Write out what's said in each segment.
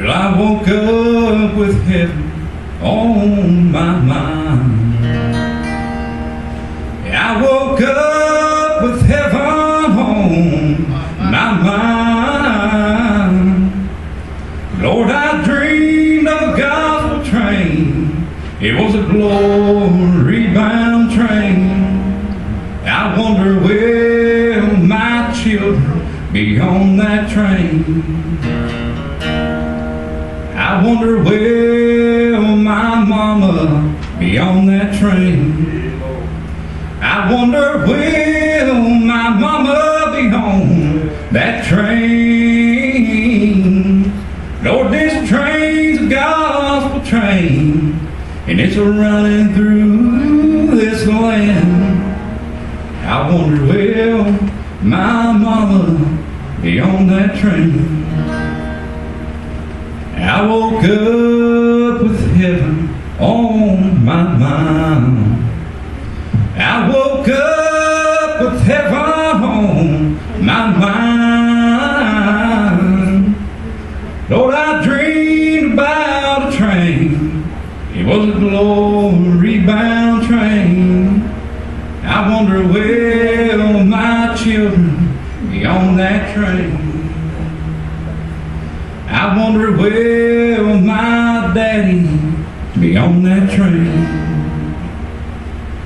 Well, I woke up with heaven on my mind. Yeah, I woke up with heaven on my mind. Lord, I dreamed of a gospel train. It was a glory-bound train. I wonder will my children be on that train? I wonder will my mama be on that train? I wonder will my mama be on that train? Lord, this train's a gospel train, and it's running through this land. I wonder will my mama be on that train? I woke up with heaven on my mind. I woke up with heaven on my mind. Lord, I dreamed about a train. It was a glory-bound train. I wonder will my children be on that train? I wonder will my daddy be on that train?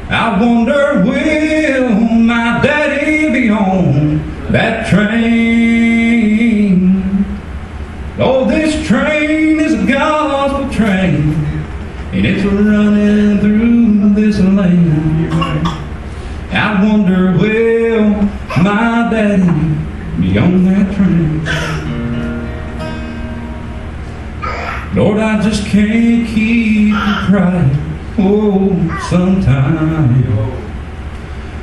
I wonder will my daddy be on that train? Oh, this train is a gospel train, and it's running through this land. I wonder will my daddy be on that train? Lord, I just can't keep crying, oh, sometimes.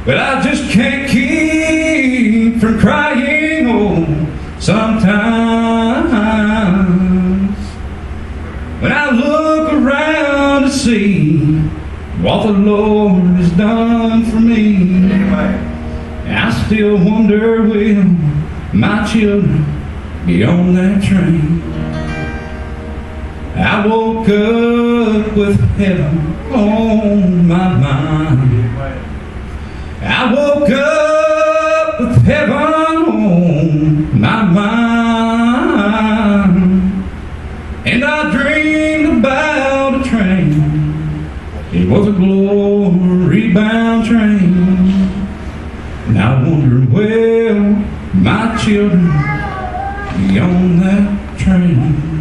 But I just can't keep from crying, oh, sometimes. When I look around to see what the Lord has done for me, I still wonder will my children be on that train? I woke up with heaven on my mind. I woke up with heaven on my mind. And I dreamed about a train. It was a glory-bound train. And I wonder will my children be on that train?